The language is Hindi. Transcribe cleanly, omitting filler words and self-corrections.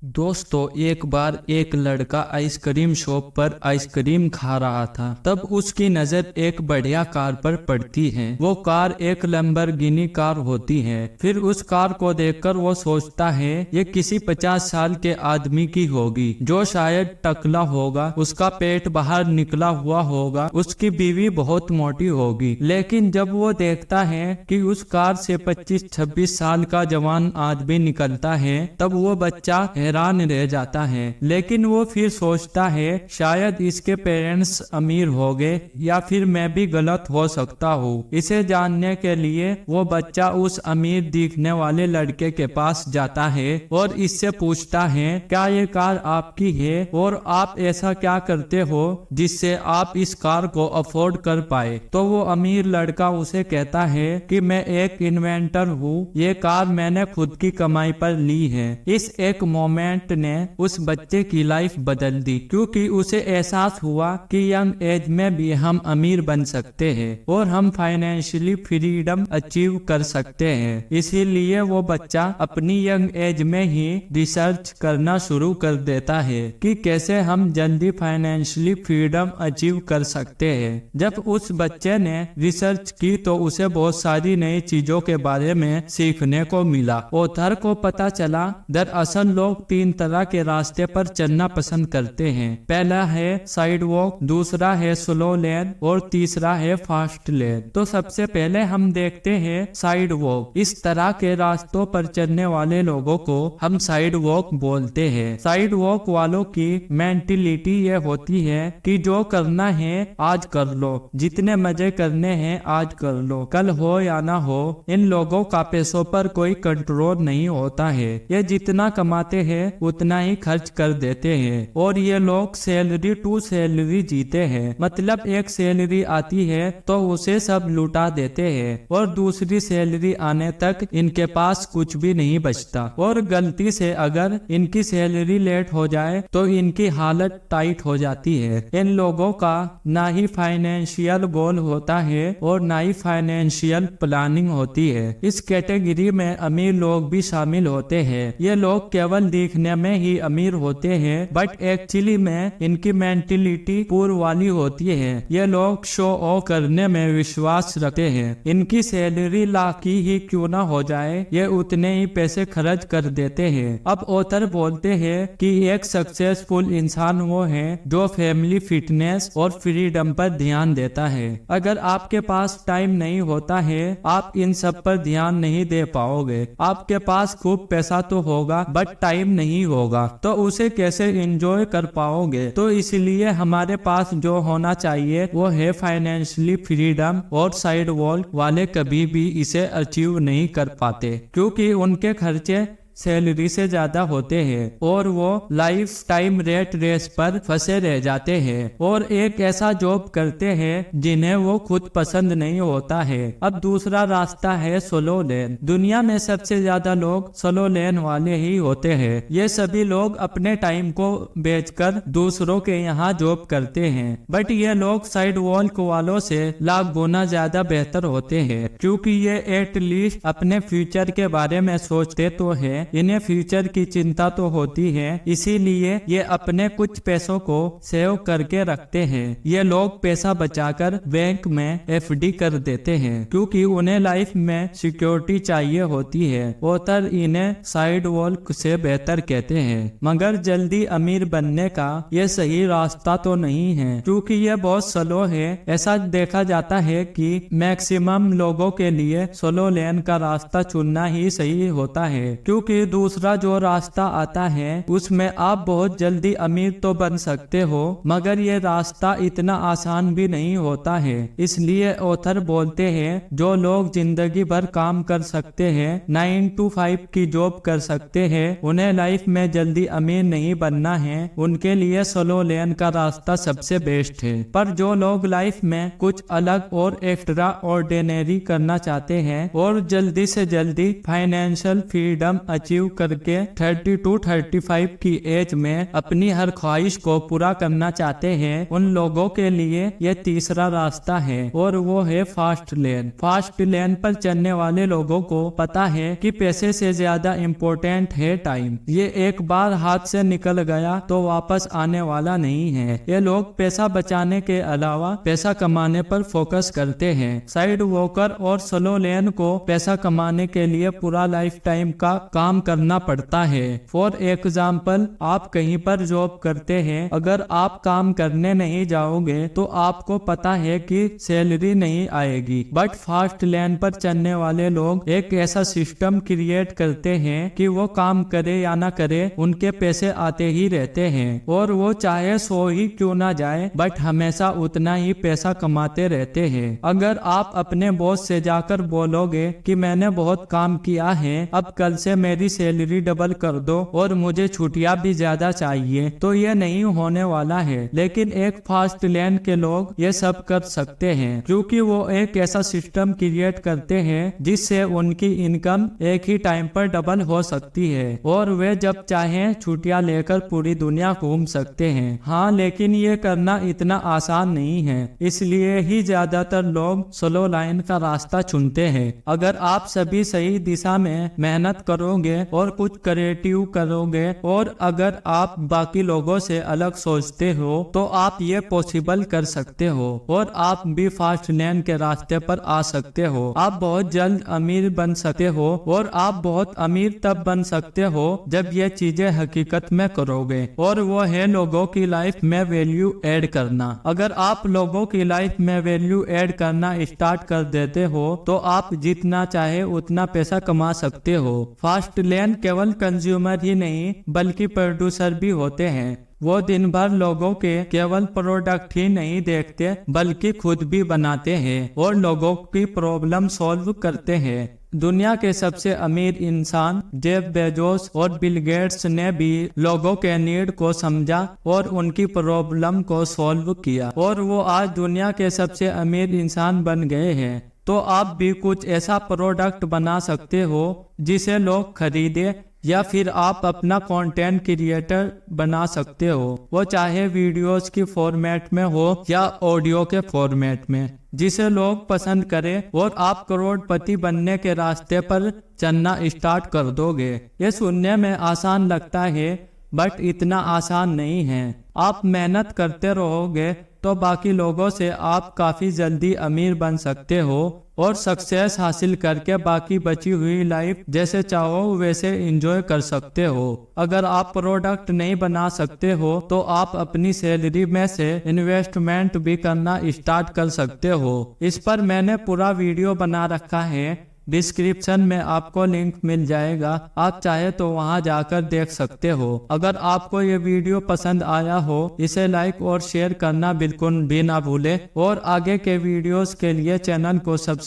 दोस्तों, एक बार एक लड़का आइसक्रीम शॉप पर आइसक्रीम खा रहा था। तब उसकी नजर एक बढ़िया कार पर पड़ती है। वो कार एक लैम्बोर्गिनी कार होती है। फिर उस कार को देखकर वो सोचता है ये किसी 50 साल के आदमी की होगी, जो शायद टकला होगा, उसका पेट बाहर निकला हुआ होगा, उसकी बीवी बहुत मोटी होगी। लेकिन जब वो देखता है कि उस कार से 25-26 साल का जवान आदमी निकलता है, तब वो बच्चा हैरान रह जाता है। लेकिन वो फिर सोचता है शायद इसके पेरेंट्स अमीर हो गए या फिर मैं भी गलत हो सकता हूँ। इसे जानने के लिए वो बच्चा उस अमीर दिखने वाले लड़के के पास जाता है और इससे पूछता है क्या ये कार आपकी है और आप ऐसा क्या करते हो जिससे आप इस कार को अफोर्ड कर पाए। तो वो अमीर लड़का उसे कहता है कि मैं एक इन्वेंटर हूँ, ये कार मैंने खुद की कमाई पर ली है। इस एक मोमेंट ने उस बच्चे की लाइफ बदल दी, क्योंकि उसे एहसास हुआ कि यंग एज में भी हम अमीर बन सकते हैं और हम फाइनेंशियली फ्रीडम अचीव कर सकते हैं। इसीलिए वो बच्चा अपनी यंग एज में ही रिसर्च करना शुरू कर देता है कि कैसे हम जल्दी फाइनेंशियली फ्रीडम अचीव कर सकते हैं। जब उस बच्चे ने रिसर्च की तो उसे बहुत सारी नई चीजों के बारे में सीखने को मिला। ऑथर को पता चला दरअसल लोग 3 तरह के रास्ते पर चलना पसंद करते हैं। पहला है साइड वॉक, दूसरा है स्लो लेन और तीसरा है फास्ट लेन। तो सबसे पहले हम देखते हैं साइड वॉक। इस तरह के रास्तों पर चलने वाले लोगों को हम साइड वॉक बोलते हैं। साइड वॉक वालों की मेंटेलिटी ये होती है कि जो करना है आज कर लो, जितने मजे करने हैं आज कर लो, कल हो या ना हो। इन लोगों का पैसों पर कोई कंट्रोल नहीं होता है। ये जितना कमाते हैं उतना ही खर्च कर देते हैं और ये लोग सैलरी टू सैलरी जीते हैं। मतलब एक सैलरी आती है तो उसे सब लुटा देते हैं और दूसरी सैलरी आने तक इनके पास कुछ भी नहीं बचता। और गलती से अगर इनकी सैलरी लेट हो जाए तो इनकी हालत टाइट हो जाती है। इन लोगों का ना ही फाइनेंशियल गोल होता है और ना ही फाइनेंशियल प्लानिंग होती है। इस कैटेगरी में अमीर लोग भी शामिल होते हैं। ये लोग केवल दिखने में ही अमीर होते हैं बट एक्चुअली में इनकी मेंटेलिटी पुअर वाली होती है। ये लोग शो ऑफ करने में विश्वास रखते हैं। इनकी सैलरी लाख की ही क्यों ना हो जाए, ये उतने ही पैसे खर्च कर देते हैं। अब ऑथर बोलते हैं कि एक सक्सेसफुल इंसान वो है जो फैमिली, फिटनेस और फ्रीडम पर ध्यान देता है। अगर आपके पास टाइम नहीं होता है आप इन सब पर ध्यान नहीं दे पाओगे। आपके पास खूब पैसा तो होगा बट टाइम नहीं होगा तो उसे कैसे एंजॉय कर पाओगे। तो इसलिए हमारे पास जो होना चाहिए वो है फाइनेंशियली फ्रीडम। और साइड वॉल वाले कभी भी इसे अचीव नहीं कर पाते क्योंकि उनके खर्चे सैलरी से ज्यादा होते हैं और वो लाइफ टाइम रेट रेस पर फंसे रह जाते हैं और एक ऐसा जॉब करते हैं जिन्हें वो खुद पसंद नहीं होता है। अब दूसरा रास्ता है स्लो लेन। दुनिया में सबसे ज्यादा लोग स्लो लेन वाले ही होते हैं। ये सभी लोग अपने टाइम को बेचकर दूसरों के यहाँ जॉब करते हैं बट ये लोग साइड वॉक वालों से लाख गुना ज्यादा बेहतर होते हैं क्योंकि ये एटलीस्ट अपने फ्यूचर के बारे में सोचते तो है। इन्हें फ्यूचर की चिंता तो होती है, इसीलिए ये अपने कुछ पैसों को सेव करके रखते हैं। ये लोग पैसा बचाकर बैंक में एफडी कर देते हैं क्योंकि उन्हें लाइफ में सिक्योरिटी चाहिए होती है। ऑथर इन्हें साइड वॉक से बेहतर कहते हैं। मगर जल्दी अमीर बनने का ये सही रास्ता तो नहीं है क्योंकि ये बहुत स्लो है। ऐसा देखा जाता है कि मैक्सिमम लोगों के लिए स्लो लेन का रास्ता चुनना ही सही होता है क्योंकि दूसरा जो रास्ता आता है उसमें आप बहुत जल्दी अमीर तो बन सकते हो मगर ये रास्ता इतना आसान भी नहीं होता है। इसलिए ऑथर बोलते हैं जो लोग जिंदगी भर काम कर सकते हैं, 9 to 5 की जॉब कर सकते हैं, उन्हें लाइफ में जल्दी अमीर नहीं बनना है। उनके लिए स्लो लेन का रास्ता सबसे बेस्ट है। पर जो लोग लाइफ में कुछ अलग और एक्स्ट्रा ऑर्डिनरी करना चाहते हैं और जल्दी से जल्दी फाइनेंशियल फ्रीडम अचीव करके 30 to 35 की एज में अपनी हर ख्वाहिश को पूरा करना चाहते हैं, उन लोगों के लिए ये तीसरा रास्ता है और वो है फास्ट लेन। फास्ट लेन पर चलने वाले लोगों को पता है कि पैसे से ज्यादा इम्पोर्टेंट है टाइम। ये एक बार हाथ से निकल गया तो वापस आने वाला नहीं है। ये लोग पैसा बचाने के अलावा पैसा कमाने पर फोकस करते हैं। साइड वॉकर और स्लो लेन को पैसा कमाने के लिए पूरा लाइफ टाइम का काम करना पड़ता है। फॉर एग्जाम्पल, आप कहीं पर जॉब करते हैं, अगर आप काम करने नहीं जाओगे तो आपको पता है कि सैलरी नहीं आएगी। बट फास्ट लेन पर चलने वाले लोग एक ऐसा सिस्टम क्रिएट करते हैं कि वो काम करे या ना करे, उनके पैसे आते ही रहते हैं और वो चाहे 100 ही क्यों ना जाए, बट हमेशा उतना ही पैसा कमाते रहते हैं। अगर आप अपने बॉस से जाकर बोलोगे कि मैंने बहुत काम किया है, अब कल से मेरी सैलरी डबल कर दो और मुझे छुट्टियां भी ज्यादा चाहिए, तो ये नहीं होने वाला है। लेकिन एक फास्ट लेन के लोग ये सब कर सकते हैं क्योंकि वो एक ऐसा सिस्टम क्रिएट करते हैं जिससे उनकी इनकम एक ही टाइम पर डबल हो सकती है और वे जब चाहें छुट्टियां लेकर पूरी दुनिया घूम सकते हैं। हाँ, लेकिन ये करना इतना आसान नहीं है, इसलिए ही ज्यादातर लोग स्लो लाइन का रास्ता चुनते हैं। अगर आप सभी सही दिशा में मेहनत करोगे और कुछ क्रिएटिव करोगे और अगर आप बाकी लोगों से अलग सोचते हो तो आप ये पॉसिबल कर सकते हो और आप भी फास्ट लेन के रास्ते पर आ सकते हो। आप बहुत जल्द अमीर बन सकते हो और आप बहुत अमीर तब बन सकते हो जब ये चीजें हकीकत में करोगे, और वो है लोगों की लाइफ में वैल्यू ऐड करना। अगर आप लोगों की लाइफ में वैल्यू ऐड करना स्टार्ट कर देते हो तो आप जितना चाहे उतना पैसा कमा सकते हो। फास्ट लेन केवल कंज्यूमर ही नहीं बल्कि प्रोड्यूसर भी होते हैं। वो दिन भर लोगों के केवल प्रोडक्ट ही नहीं देखते बल्कि खुद भी बनाते हैं और लोगों की प्रॉब्लम सॉल्व करते हैं। दुनिया के सबसे अमीर इंसान जेफ बेजोस और बिल गेट्स ने भी लोगों के नीड को समझा और उनकी प्रॉब्लम को सॉल्व किया और वो आज दुनिया के सबसे अमीर इंसान बन गए हैं। तो आप भी कुछ ऐसा प्रोडक्ट बना सकते हो जिसे लोग खरीदे, या फिर आप अपना कंटेंट क्रिएटर बना सकते हो, वो चाहे वीडियोस की फॉर्मेट में हो या ऑडियो के फॉर्मेट में, जिसे लोग पसंद करें और आप करोड़पति बनने के रास्ते पर चलना स्टार्ट कर दोगे। ये सुनने में आसान लगता है बट इतना आसान नहीं है। आप मेहनत करते रहोगे तो बाकी लोगों से आप काफी जल्दी अमीर बन सकते हो और सक्सेस हासिल करके बाकी बची हुई लाइफ जैसे चाहो वैसे एंजॉय कर सकते हो। अगर आप प्रोडक्ट नहीं बना सकते हो तो आप अपनी सैलरी में से इन्वेस्टमेंट भी करना स्टार्ट कर सकते हो। इस पर मैंने पूरा वीडियो बना रखा है, डिस्क्रिप्शन में आपको लिंक मिल जाएगा, आप चाहे तो वहां जाकर देख सकते हो। अगर आपको ये वीडियो पसंद आया हो इसे लाइक और शेयर करना बिल्कुल भी ना भूले और आगे के वीडियोस के लिए चैनल को सब्सक्राइब